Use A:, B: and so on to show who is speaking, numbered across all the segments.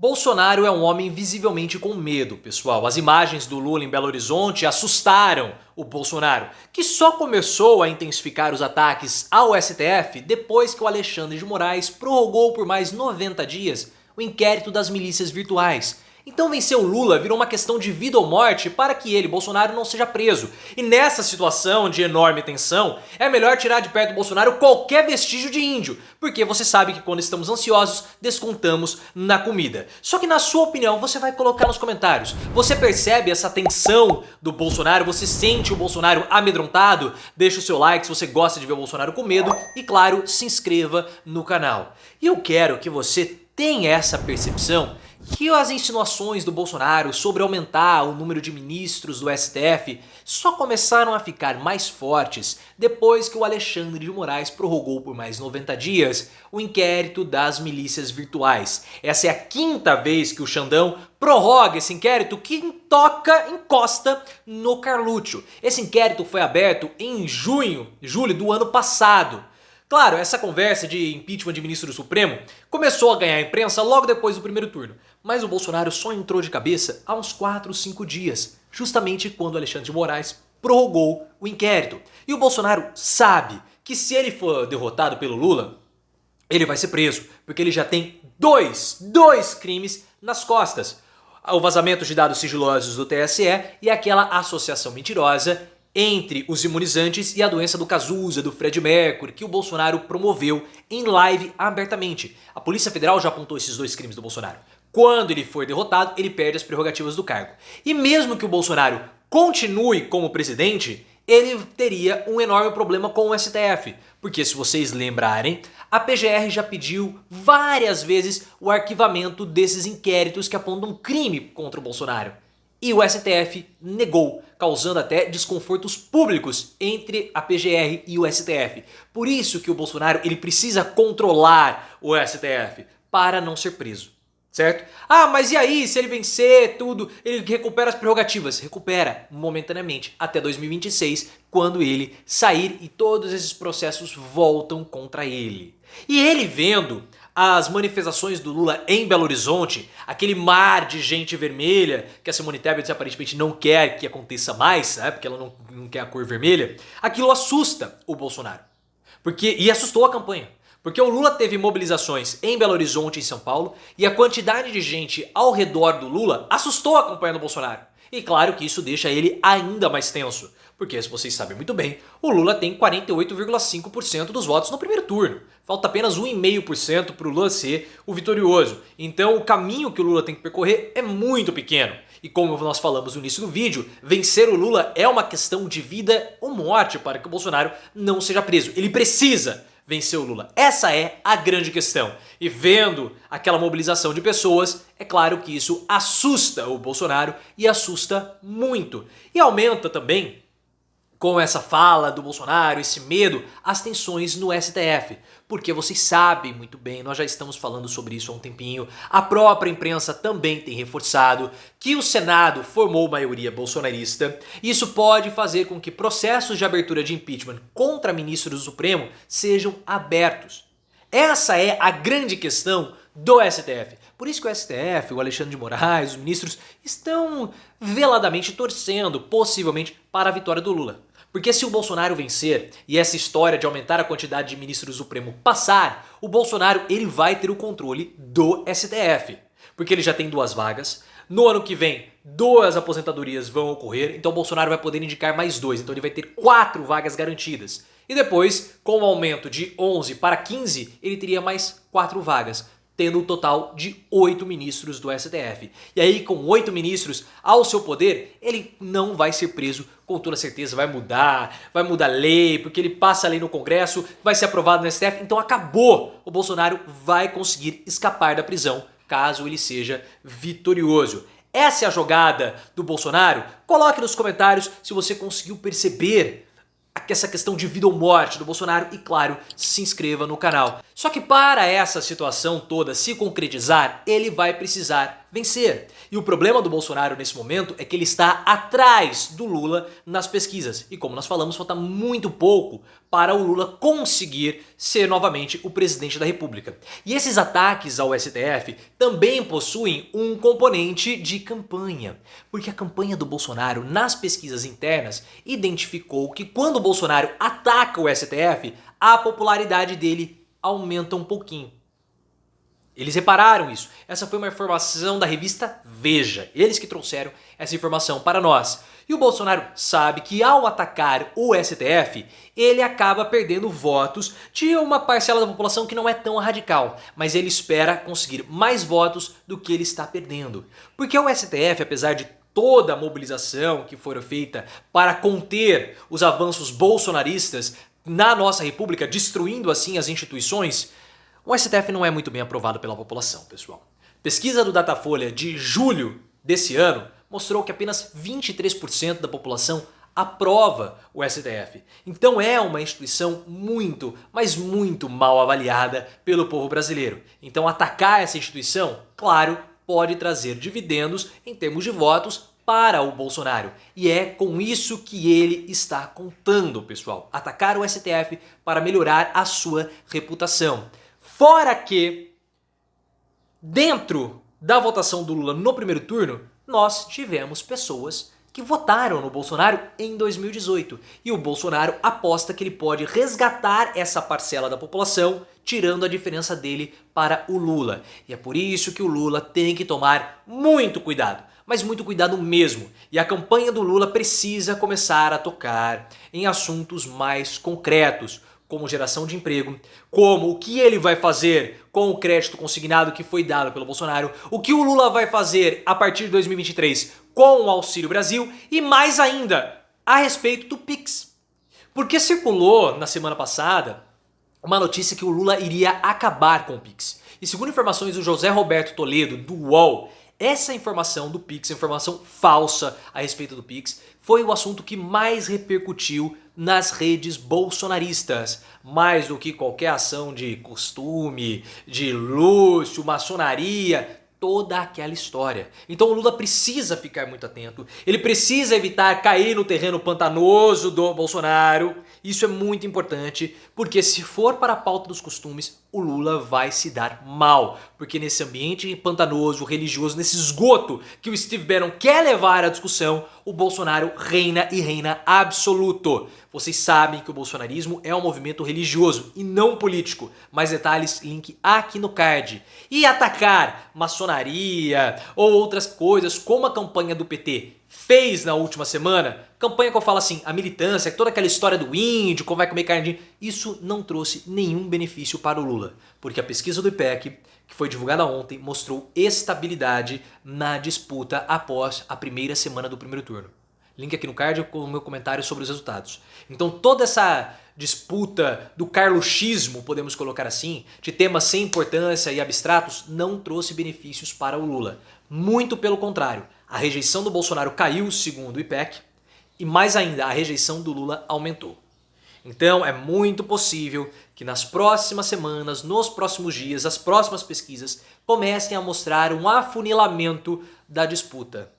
A: Bolsonaro é um homem visivelmente com medo, pessoal. As imagens do Lula em Belo Horizonte assustaram o Bolsonaro, que só começou a intensificar os ataques ao STF depois que o Alexandre de Moraes prorrogou por mais 90 dias o inquérito das milícias virtuais. Então vencer o Lula virou uma questão de vida ou morte para que ele, Bolsonaro, não seja preso. E nessa situação de enorme tensão, é melhor tirar de perto do Bolsonaro qualquer vestígio de índio, porque você sabe que quando estamos ansiosos, descontamos na comida. Só que na sua opinião, você vai colocar nos comentários. Você percebe essa tensão do Bolsonaro? Você sente o Bolsonaro amedrontado? Deixa o seu like se você gosta de ver o Bolsonaro com medo e, claro, se inscreva no canal. E eu quero que você tenha essa percepção que as insinuações do Bolsonaro sobre aumentar o número de ministros do STF só começaram a ficar mais fortes depois que o Alexandre de Moraes prorrogou por mais 90 dias o inquérito das milícias virtuais. Essa é a quinta vez que o Xandão prorroga esse inquérito que encosta no Carluccio. Esse inquérito foi aberto em julho do ano passado. Claro, essa conversa de impeachment de ministro do Supremo começou a ganhar imprensa logo depois do primeiro turno, mas o Bolsonaro só entrou de cabeça há uns 4, 5 dias, justamente quando Alexandre de Moraes prorrogou o inquérito. E o Bolsonaro sabe que se ele for derrotado pelo Lula, ele vai ser preso, porque ele já tem dois crimes nas costas. O vazamento de dados sigilosos do TSE e aquela associação mentirosa entre os imunizantes e a doença do Cazuza, do Fred Mercury, que o Bolsonaro promoveu em live abertamente. A Polícia Federal já apontou esses dois crimes do Bolsonaro. Quando ele for derrotado, ele perde as prerrogativas do cargo. E mesmo que o Bolsonaro continue como presidente, ele teria um enorme problema com o STF. Porque se vocês lembrarem, a PGR já pediu várias vezes o arquivamento desses inquéritos que apontam crime contra o Bolsonaro. E o STF negou, causando até desconfortos públicos entre a PGR e o STF. Por isso que o Bolsonaro ele precisa controlar o STF para não ser preso, certo? Ah, mas e aí, se ele vencer tudo, ele recupera as prerrogativas? Recupera momentaneamente até 2026, quando ele sair e todos esses processos voltam contra ele. E ele vendo as manifestações do Lula em Belo Horizonte, aquele mar de gente vermelha que a Simone Tebet aparentemente não quer que aconteça mais, né, porque ela não quer a cor vermelha, aquilo assusta o Bolsonaro. E assustou a campanha. Porque o Lula teve mobilizações em Belo Horizonte e em São Paulo e a quantidade de gente ao redor do Lula assustou a campanha do Bolsonaro. E claro que isso deixa ele ainda mais tenso. Porque, se vocês sabem muito bem, o Lula tem 48,5% dos votos no primeiro turno. Falta apenas 1,5% para o Lula ser o vitorioso. Então o caminho que o Lula tem que percorrer é muito pequeno. E como nós falamos no início do vídeo, vencer o Lula é uma questão de vida ou morte para que o Bolsonaro não seja preso. Ele precisa vencer o Lula. Essa é a grande questão. E vendo aquela mobilização de pessoas, é claro que isso assusta o Bolsonaro e assusta muito. E aumenta também, com essa fala do Bolsonaro, esse medo, as tensões no STF. Porque vocês sabem muito bem, nós já estamos falando sobre isso há um tempinho, a própria imprensa também tem reforçado que o Senado formou maioria bolsonarista e isso pode fazer com que processos de abertura de impeachment contra ministros do Supremo sejam abertos. Essa é a grande questão do STF. Por isso que o STF, o Alexandre de Moraes, os ministros estão veladamente torcendo, possivelmente, para a vitória do Lula. Porque se o Bolsonaro vencer e essa história de aumentar a quantidade de ministros do Supremo passar, o Bolsonaro ele vai ter o controle do STF. Porque ele já tem 2 vagas, no ano que vem 2 aposentadorias vão ocorrer, então o Bolsonaro vai poder indicar mais 2, então ele vai ter 4 vagas garantidas. E depois, com o aumento de 11 para 15, ele teria mais 4 vagas, tendo um total de 8 ministros do STF. E aí, com 8 ministros ao seu poder, ele não vai ser preso, com toda certeza vai mudar lei, porque ele passa a lei no Congresso, vai ser aprovado no STF, então acabou! O Bolsonaro vai conseguir escapar da prisão, caso ele seja vitorioso. Essa é a jogada do Bolsonaro? Coloque nos comentários se você conseguiu perceber essa questão de vida ou morte do Bolsonaro e, claro, se inscreva no canal. Só que para essa situação toda se concretizar, ele vai precisar vencer. E o problema do Bolsonaro nesse momento é que ele está atrás do Lula nas pesquisas. E como nós falamos, falta muito pouco para o Lula conseguir ser novamente o presidente da República. E esses ataques ao STF também possuem um componente de campanha. Porque a campanha do Bolsonaro nas pesquisas internas identificou que quando o Bolsonaro ataca o STF, a popularidade dele aumenta um pouquinho. Eles repararam isso. Essa foi uma informação da revista Veja. Eles que trouxeram essa informação para nós. E o Bolsonaro sabe que ao atacar o STF, ele acaba perdendo votos de uma parcela da população que não é tão radical. Mas ele espera conseguir mais votos do que ele está perdendo. Porque o STF, apesar de toda a mobilização que foi feita para conter os avanços bolsonaristas na nossa república, destruindo assim as instituições, o STF não é muito bem aprovado pela população, pessoal. Pesquisa do Datafolha de julho desse ano mostrou que apenas 23% da população aprova o STF. Então é uma instituição muito, mas muito mal avaliada pelo povo brasileiro. Então atacar essa instituição, claro, pode trazer dividendos em termos de votos para o Bolsonaro. E é com isso que ele está contando, pessoal. Atacar o STF para melhorar a sua reputação. Fora que, dentro da votação do Lula no primeiro turno, nós tivemos pessoas que votaram no Bolsonaro em 2018. E o Bolsonaro aposta que ele pode resgatar essa parcela da população, tirando a diferença dele para o Lula. E é por isso que o Lula tem que tomar muito cuidado. Mas muito cuidado mesmo. E a campanha do Lula precisa começar a tocar em assuntos mais concretos, como geração de emprego, como o que ele vai fazer com o crédito consignado que foi dado pelo Bolsonaro, o que o Lula vai fazer a partir de 2023 com o Auxílio Brasil e mais ainda a respeito do Pix. Porque circulou na semana passada uma notícia que o Lula iria acabar com o Pix. E segundo informações do José Roberto Toledo, do UOL, essa informação do Pix, a informação falsa a respeito do Pix, foi o assunto que mais repercutiu nas redes bolsonaristas. Mais do que qualquer ação de costume, de luxo, maçonaria, toda aquela história. Então o Lula precisa ficar muito atento, ele precisa evitar cair no terreno pantanoso do Bolsonaro. Isso é muito importante, porque se for para a pauta dos costumes, o Lula vai se dar mal. Porque nesse ambiente pantanoso, religioso, nesse esgoto que o Steve Bannon quer levar à discussão, o Bolsonaro reina e reina absoluto. Vocês sabem que o bolsonarismo é um movimento religioso e não político. Mais detalhes, link aqui no card. E atacar maçonaria ou outras coisas como a campanha do PT fez na última semana, campanha que eu falo assim, a militância, toda aquela história do índio, como vai comer carne de índio, isso não trouxe nenhum benefício para o Lula. Porque a pesquisa do IPEC, que foi divulgada ontem, mostrou estabilidade na disputa após a primeira semana do primeiro turno. Link aqui no card com o meu comentário sobre os resultados. Então toda essa disputa do carluxismo, podemos colocar assim, de temas sem importância e abstratos, não trouxe benefícios para o Lula. Muito pelo contrário, a rejeição do Bolsonaro caiu, segundo o IPEC, e mais ainda, a rejeição do Lula aumentou. Então é muito possível que nas próximas semanas, nos próximos dias, as próximas pesquisas comecem a mostrar um afunilamento da disputa.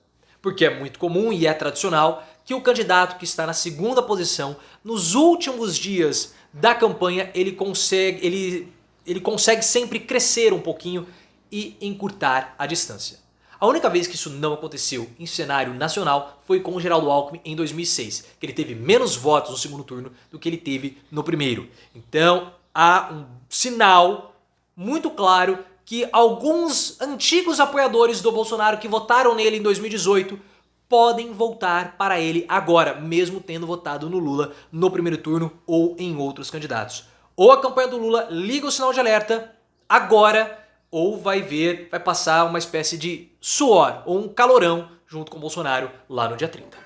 A: Porque é muito comum e é tradicional que o candidato que está na segunda posição, nos últimos dias da campanha, ele consegue sempre crescer um pouquinho e encurtar a distância. A única vez que isso não aconteceu em cenário nacional foi com o Geraldo Alckmin em 2006, que ele teve menos votos no segundo turno do que ele teve no primeiro. Então há um sinal muito claro que alguns antigos apoiadores do Bolsonaro que votaram nele em 2018 podem voltar para ele agora, mesmo tendo votado no Lula no primeiro turno ou em outros candidatos. Ou a campanha do Lula liga o sinal de alerta agora, ou vai passar uma espécie de suor ou um calorão junto com o Bolsonaro lá no dia 30.